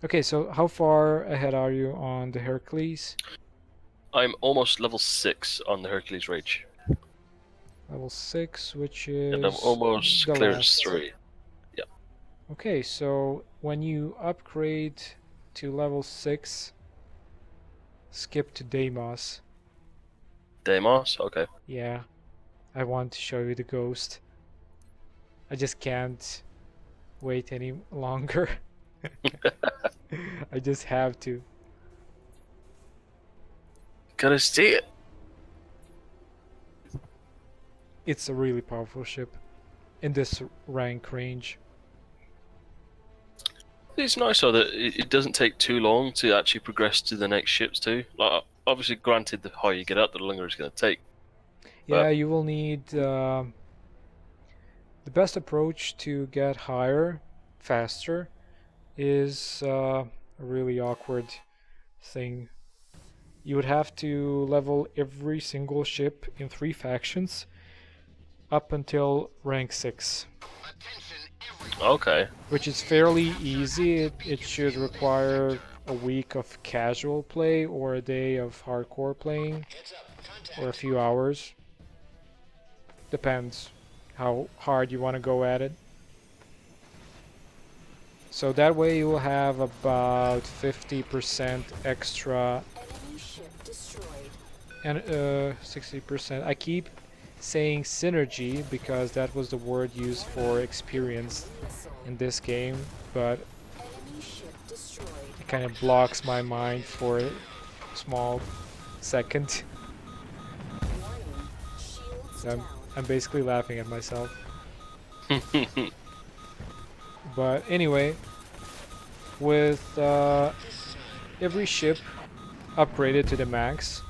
Okay, so how far ahead are you on the Hercules? I'm almost level 6 on the Hercules Rage. Level 6, which And I'm is almost the clearance last. 3. Yeah. Okay, so when you upgrade to level 6, skip to Deimos. Deimos? Okay. Yeah, I want to show you the ghost. I just can't wait any longer. I just have to. Gotta see it. It's a really powerful ship in this rank range. It's nice though that it doesn't take too long to actually progress to the next ships too. Like, obviously, granted, the higher you get up, the longer it's going to take. Yeah, But you will need the best approach to get higher faster is a really awkward thing. You would have to level every single ship in 3 factions up until rank 6, okay, which is fairly easy. It should require a week of casual play or a day of hardcore playing or a few hours. Depends how hard you want to go at it. So that way you will have about 50% extra and 60%. I keep saying synergy because that was the word used for experience in this game, but it kind of blocks my mind for a small second. So I'm basically laughing at myself. But anyway, with every ship upgraded to the max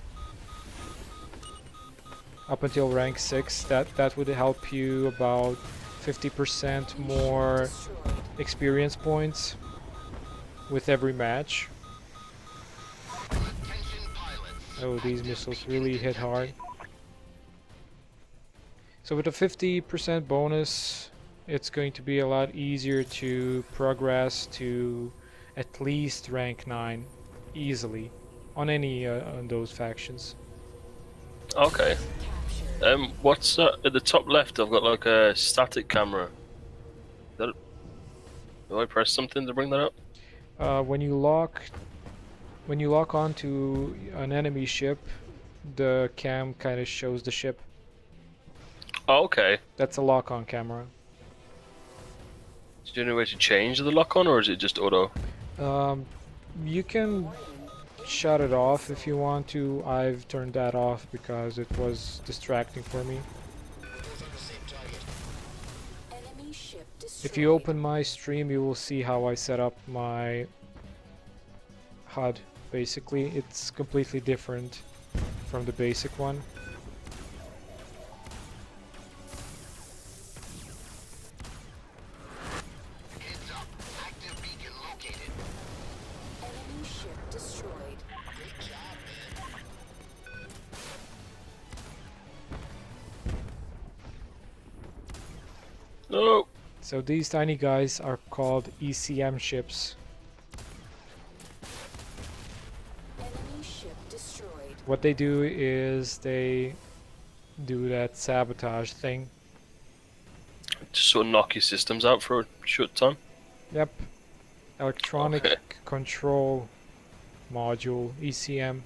up until rank 6, that would help you about 50% more experience points with every match. Oh, these missiles really hit hard. So with a 50% bonus, it's going to be a lot easier to progress to at least rank 9 easily on any on those factions. okay. What's at the top left? I've got like a static camera. That, do I press something to bring that up? Uh, when you lock when you lock onto an enemy ship, the cam kind of shows the ship. Oh, okay. That's a lock-on camera. Is there any way to change the lock on, or is it just auto? Um, you can shut it off if you want to. I've turned that off because it was distracting for me. If you open my stream, you will see how I set up my HUD. Basically, it's completely different from the basic one. No. So these tiny guys are called ECM ships. What they do is they do that sabotage thing. Just sort of knock your systems out for a short time. Yep. Electronic Okay. Control Module, ECM.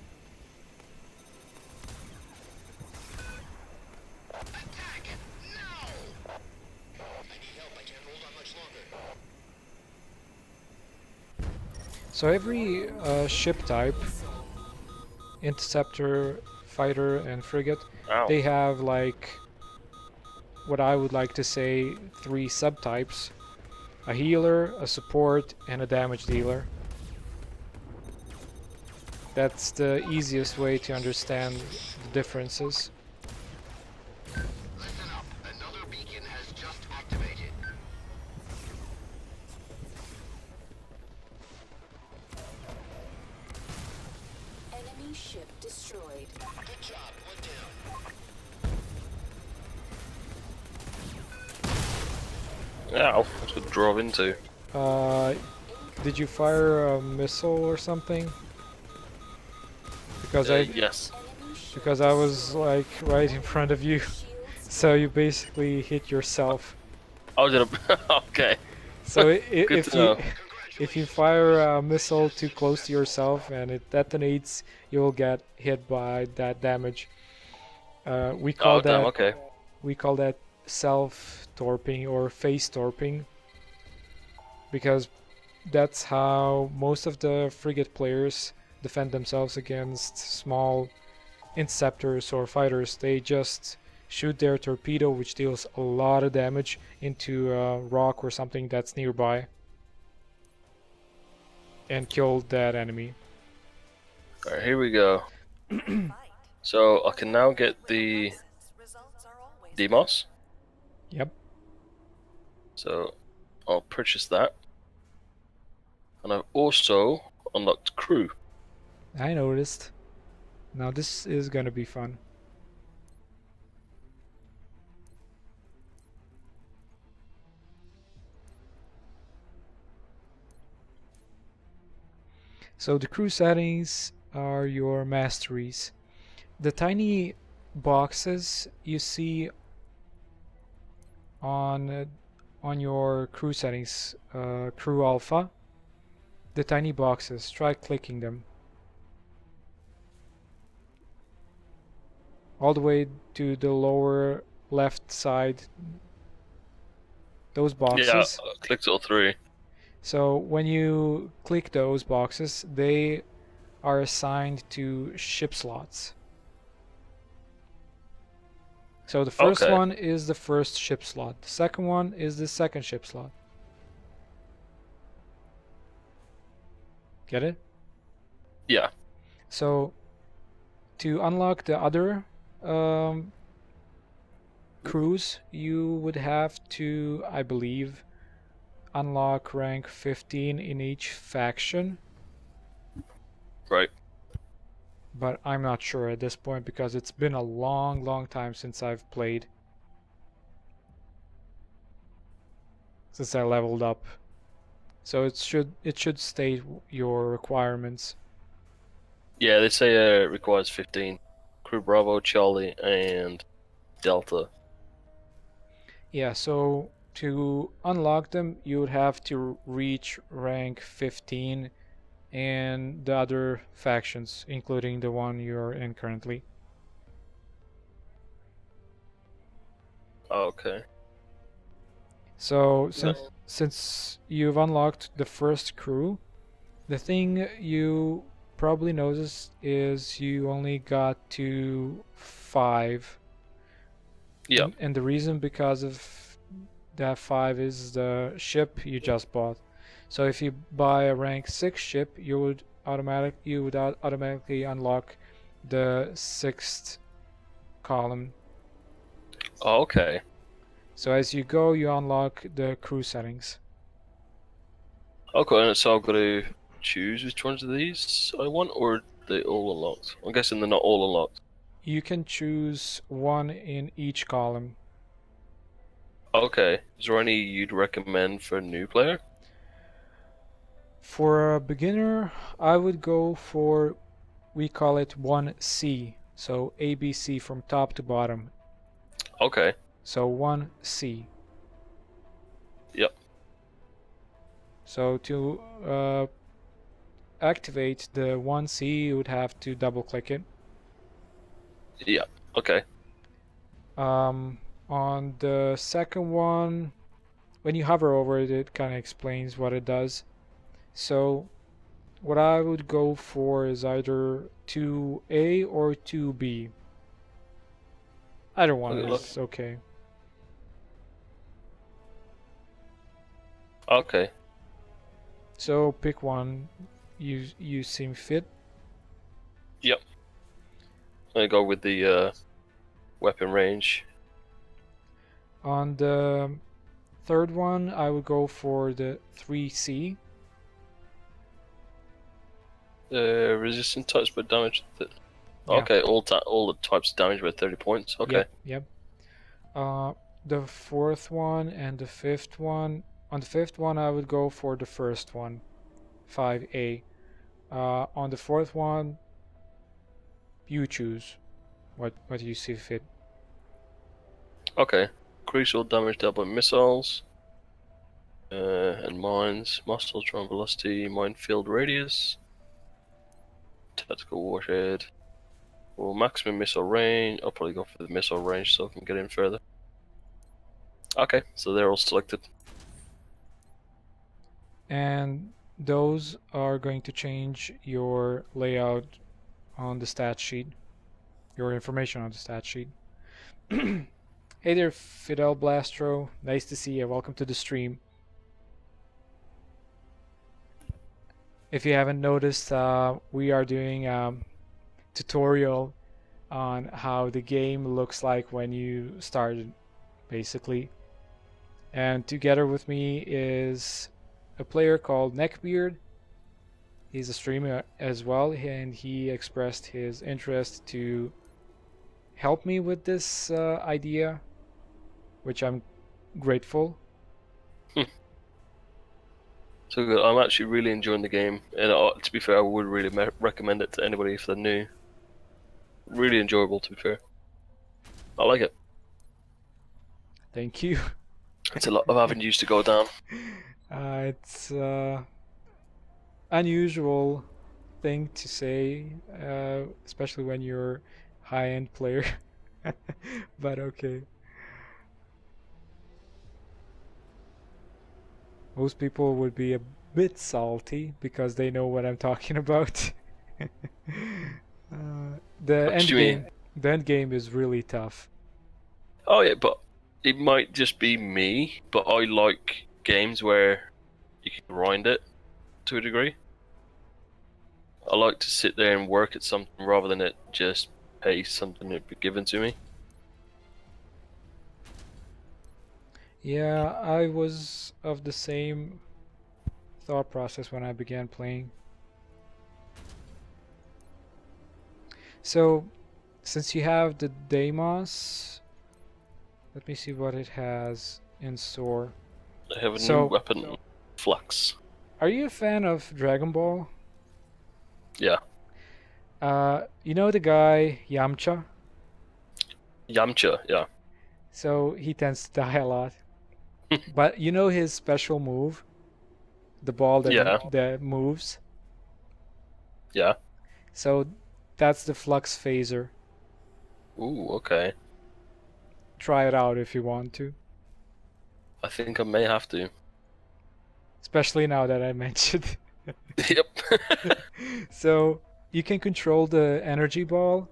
So every ship type, interceptor, fighter, and frigate, Ow. they have like what I would like to say 3 subtypes: a healer, a support, and a damage dealer. That's the easiest way to understand the differences. Ow. That's what I drove into. Uh, Did you fire a missile or something? Because I was like right in front of you, so you basically hit yourself. Oh, did I? Okay. So Good to know. if you fire a missile too close to yourself and it detonates, you'll get hit by that damage. We call Oh, damn. that Okay. self-torping or face torping, because that's how most of the frigate players defend themselves against small interceptors or fighters. They just shoot their torpedo, which deals a lot of damage, into a rock or something that's nearby and kill that enemy. Alright, here we go. So I can now get the Demos. Yep. So I'll purchase that. And I've also unlocked crew. I noticed. Now this is gonna be fun. So the crew settings are your masteries. The tiny boxes you see on your crew settings, crew alpha, the tiny boxes, try clicking them all the way to the lower left side, those boxes. Yeah, I clicked all three. So when you click those boxes, they are assigned to ship slots. So the first Okay. one is the first ship slot. The second one is the second ship slot. Get it? Yeah. So to unlock the other crews, you would have to, I believe, unlock rank 15 in each faction. Right. But I'm not sure at this point because it's been a long time since I've played. Since I leveled up. So it should state your requirements. Yeah, they say it requires 15. Crew Bravo, Charlie, and Delta. Yeah, so to unlock them, you would have to reach rank 15 and the other factions, including the one you're in currently. Okay. So since you've unlocked the first crew, the thing you probably noticed is you only got to 5. Yeah. And the reason because of that 5 is the ship you just bought. So if you buy a rank 6 ship, you would automatically unlock the 6th column. Oh, okay. So as you go, you unlock the crew settings. Okay, and so I've got to choose which ones of these I want, or are they all unlocked? I'm guessing they're not all unlocked. You can choose one in each column. Okay. Is there any you'd recommend for a new player? For a beginner, I would go for, we call it 1C. So ABC from top to bottom. Okay. So 1C. Yep. So to activate the 1C, you would have to double click it. Yeah. Okay. On the second one, when you hover over it, it kind of explains what it does. So what I would go for is either 2A or 2B. Either one is okay. Okay. So pick one you seem fit. Yep. I go with the weapon range. On the third one, I would go for the 3C. Resistant types but damage. Yeah. Okay, all the types of damage with 30 points. Okay. Yep. The fourth one and the fifth one. On the fifth one, I would go for the first one. 5A. On the fourth one, you choose what you see fit. Okay. Crucial damage dealt by missiles and mines, muscle tron velocity, minefield radius, tactical warhead. Well, maximum missile range. I'll probably go for the missile range so I can get in further. Okay, so they're all selected. And those are going to change your layout on the stat sheet, your information on the stat sheet. Hey there, Fidel Blastro. Nice to see you. Welcome to the stream. If you haven't noticed, we are doing a tutorial on how the game looks like when you start it, basically. And together with me is a player called Neckbeard. He's a streamer as well, and he expressed his interest to help me with this idea, which I'm grateful. So good. I'm actually really enjoying the game, and to be fair, I would really recommend it to anybody if they're new. Really enjoyable, to be fair. I like it. Thank you. It's a lot of avenues to go down. It's unusual thing to say, especially when you're high-end player. But okay. Most people would be a bit salty because they know what I'm talking about. The end game is really tough. Oh yeah, but it might just be me, but I like games where you can grind it to a degree. I like to sit there and work at something rather than it just pay something that be given to me. Yeah, I was of the same thought process when I began playing. So, since you have the Deimos, let me see what it has in store. I have a new weapon, Flux. Are you a fan of Dragon Ball? Yeah. You know the guy Yamcha? Yamcha, yeah. So he tends to die a lot. But you know his special move? The ball that moves? Yeah. So that's the Flux Phaser. Ooh, okay. Try it out if you want to. I think I may have to. Especially now that I mentioned. Yep. So you can control the energy ball,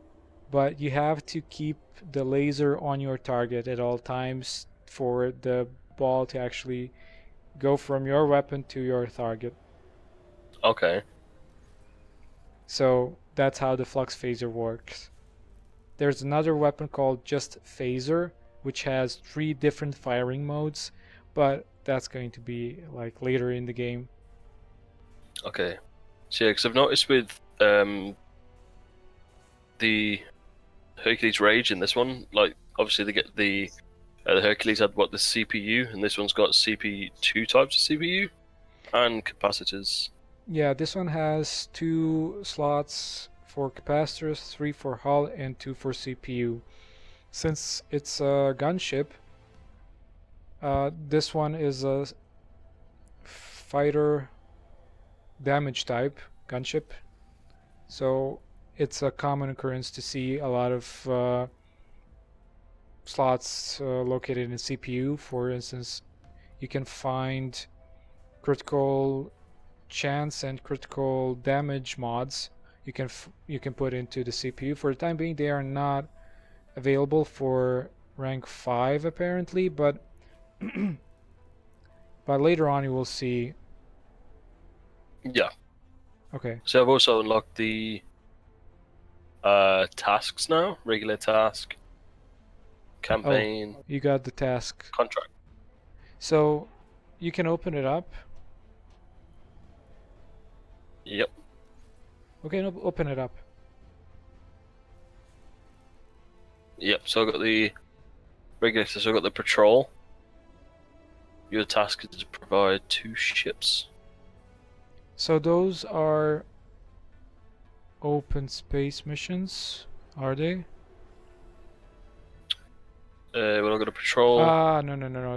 but you have to keep the laser on your target at all times for the ball to actually go from your weapon to your target. Okay. So that's how the Flux Phaser works. There's another weapon called just Phaser, which has 3 different firing modes, but that's going to be like later in the game. Okay. So yeah, because I've noticed with the Hercules Rage in this one, like obviously they get the Hercules had the CPU, and this one's got two types of CPU and capacitors. Yeah, this one has 2 slots for capacitors, 3 for hull, and 2 for CPU. Since it's a gunship, this one is a fighter damage type gunship, so it's a common occurrence to see a lot of slots located in CPU. For instance, you can find critical chance and critical damage mods you can put into the CPU. For the time being, they are not available for rank 5 apparently, but but later on you will see. Yeah. Okay. So I've also unlocked the tasks now, regular task, campaign. Oh, you got the task. Contract. So you can open it up. Yep. Okay, no, open it up. Yep, so I got the regular, so I got the patrol. Your task is to provide 2 ships. So those are open space missions, are they? We're not gonna patrol. No.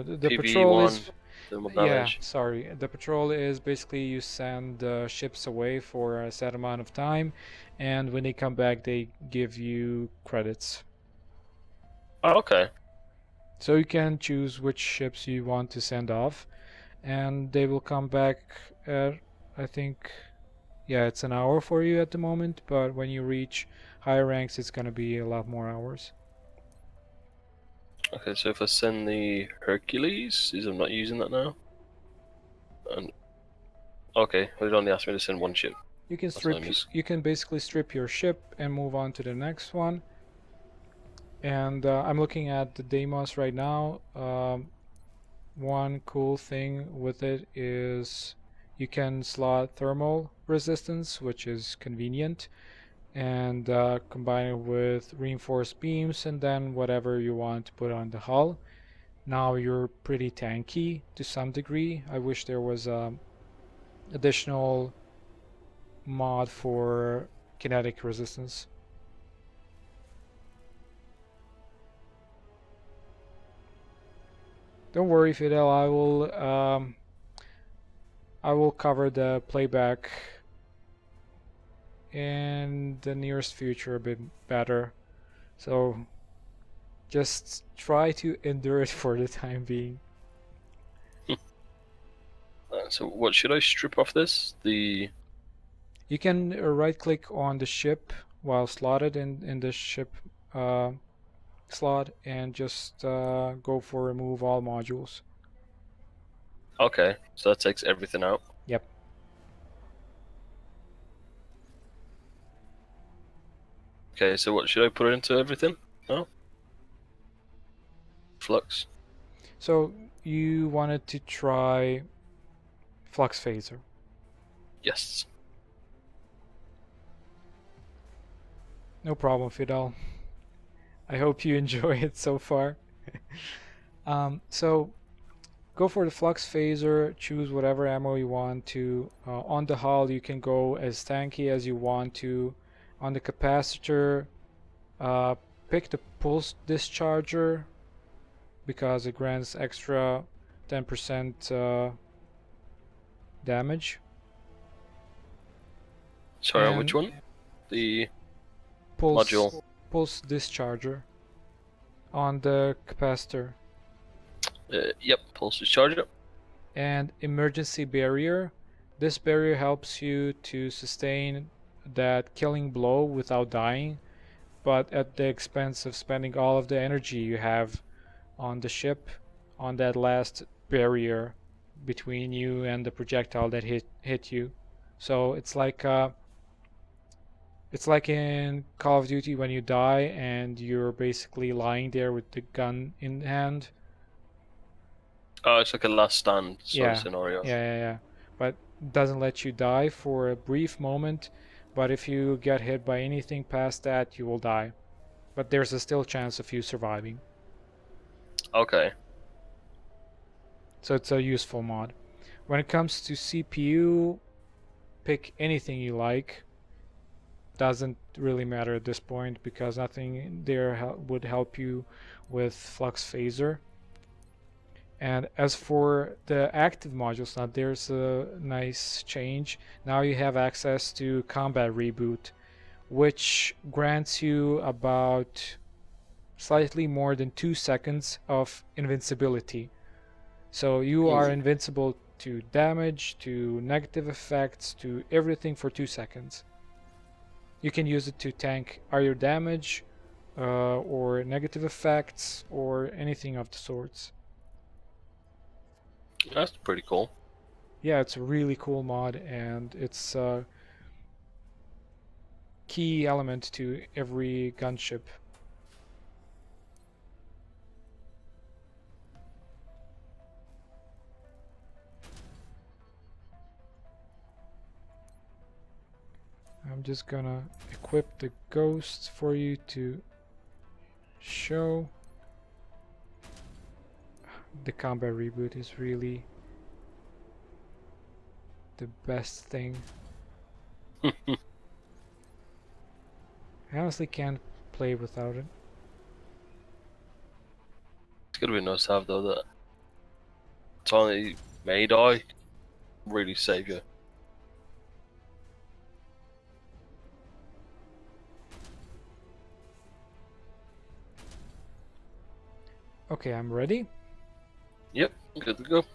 The patrol PV1, is, thermal yeah, damage. sorry. The patrol is basically you send ships away for a set amount of time, and when they come back, they give you credits. Oh, okay. So you can choose which ships you want to send off, and they will come back at, I think, yeah, it's an hour for you at the moment, but when you reach higher ranks, it's gonna be a lot more hours. Okay, so if I send the Hercules, is I'm not using that now. And okay, well, it only asked me to send one ship. You can That's what I strip, missed. you can basically strip your ship and move on to the next one. And I'm looking at the demos right now. One cool thing with it is you can slot thermal resistance, which is convenient, and combine it with reinforced beams and then whatever you want to put on the hull. Now you're pretty tanky to some degree. I wish there was additional mod for kinetic resistance. Don't worry, Fidel. I will cover the playback in the nearest future a bit better. So just try to endure it for the time being. So what should I strip off this? The You can right click on the ship while slotted in the ship slot and just go for remove all modules. okay, so that takes everything out. Yep. Okay, so what should I put into everything? No. Flux. So you wanted to try Flux Phaser. Yes. No problem, Fidel. I hope you enjoy it so far. So go for the Flux Phaser, choose whatever ammo you want to. On the hull, you can go as tanky as you want to. On the capacitor, uh, pick the Pulse Discharger because it grants extra 10% damage. Sorry, on And which one? The Pulse, module. Pulse Discharger on the capacitor. Yep, pulse discharge it. And Emergency Barrier. This barrier helps you to sustain that killing blow without dying, but at the expense of spending all of the energy you have on the ship on that last barrier between you and the projectile that hit you. So it's like in Call of Duty when you die and you're basically lying there with the gun in hand. Oh, it's like a last stand sort of Yeah, scenario. yeah. But doesn't let you die for a brief moment. But if you get hit by anything past that, you will die. But there's a still chance of you surviving. Okay. So it's a useful mod. When it comes to CPU, pick anything you like. Doesn't really matter at this point because nothing there would help you with Flux Phaser. And as for the active modules, now there's a nice change. Now you have access to Combat Reboot, which grants you about slightly more than 2 seconds of invincibility. So you are invincible to damage, to negative effects, to everything for 2 seconds. You can use it to tank either damage or negative effects or anything of the sorts. That's pretty cool. Yeah, it's a really cool mod and it's a key element to every gunship. I'm just gonna equip the ghosts for you to show. The combat reboot is really the best thing. It's I honestly can't play without it. gonna be nice to have though. That tiny may die really save you. Okay, I'm ready. Yep, good to go.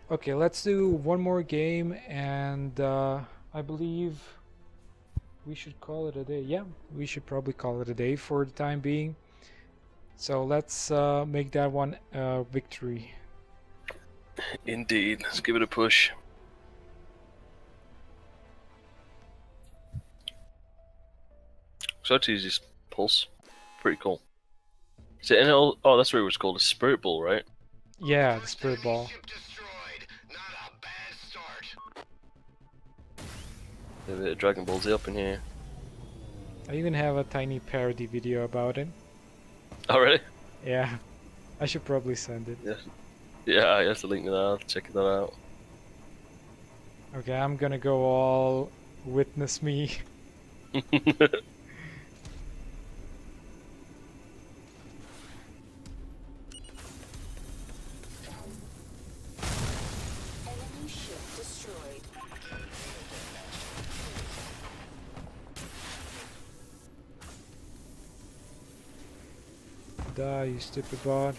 Okay, let's do one more game, and I believe we should call it a day. Yeah, we should probably call it a day for the time being. So let's make that one a victory. Indeed, let's give it a push. So to use this pulse, pretty cool. Is it in all? Oh, that's what it was called, a spirit ball, right? Yeah, the spirit ball. A bit of Dragon Ball Z up in here. I even have a tiny parody video about it. Oh, really? Yeah, I should probably send it. Yeah, you have to link me that. I'll check that out. Okay, I'm gonna go all witness me. Enemy ship destroyed. Die, you stupid bot.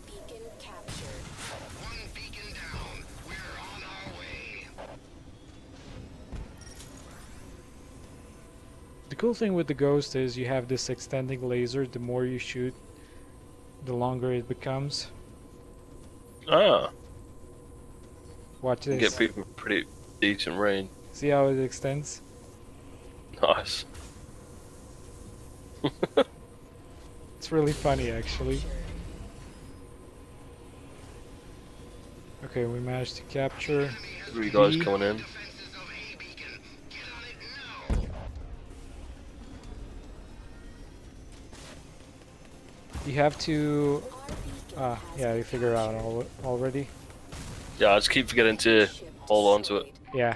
Beacon captured. One beacon down. We're on our way. The cool thing with the ghost is you have this extending laser. The more you shoot, the longer it becomes. Ah, Watch you this. get people pretty decent range. See how it extends? Nice. It's really funny, actually. Okay, we managed to capture. 3 guys B. coming in. Defenses of A beacon. Get on it now. You have to. Our beacon has Yeah, you figure out already. Yeah, I just keep forgetting to ship hold on to it. destroyed. Yeah.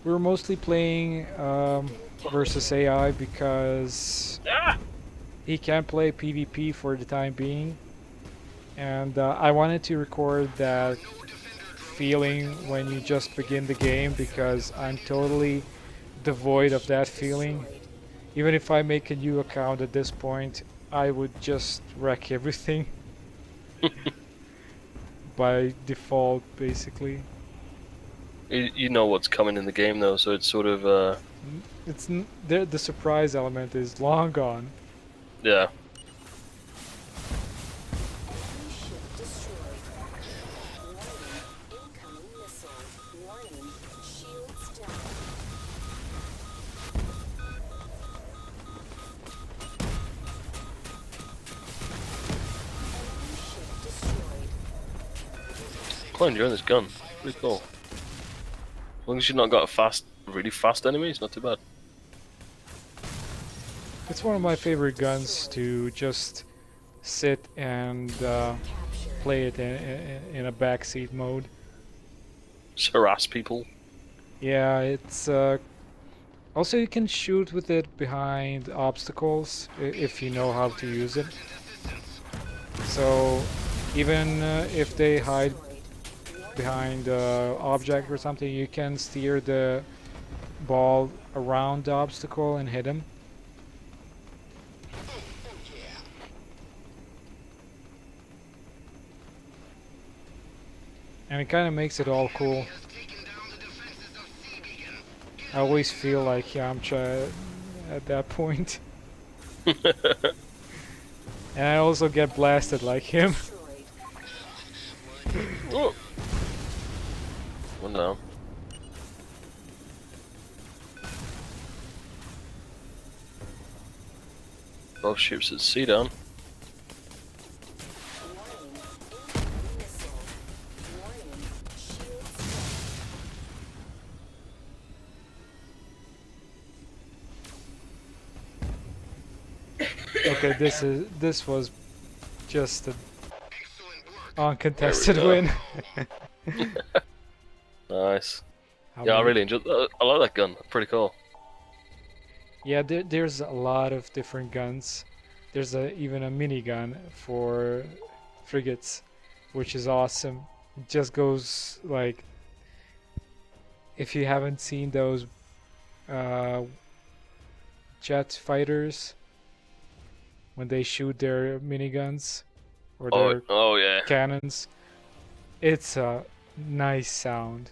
We're mostly playing versus AI because Ah! he can't play PvP for the time being, and I wanted to record that feeling when you just begin the game because I'm totally devoid of that feeling. Even if I make a new account at this point, I would just wreck everything by default, basically. You know what's coming in the game though, so it's sort of The surprise element is long gone. yeah. Enemy ship destroyed. Warning. Incoming missile. Warning. Shields down. Enemy ship destroyed. Quite enjoying this gun. Pretty cool. As long as you've not got really fast enemies, not too bad. It's one of my favorite guns to just sit and Captured. play it in a backseat mode. Just harass people. Yeah, it's also you can shoot with it behind obstacles if you know how to use it. So even if they hide Destroyed. behind object or something, you can steer the ball around the obstacle and hit him. And it kind of makes it all cool. Has taken down the defenses of C beacon. I always feel like Yamcha at that point. And I also get blasted like him. Destroyed. Oh. One down. Both ships at sea down. Warning. Incoming missile. Warning. Shields down. Okay, this was just an Excellent work. uncontested go. win. Nice. How Yeah, I many- really enjoyed. I like that gun. Pretty cool. Yeah, there's a lot of different guns. There's even a minigun for frigates, which is awesome. It just goes like, if you haven't seen those uh, jet fighters when they shoot their miniguns or their Oh yeah. cannons, it's a nice sound.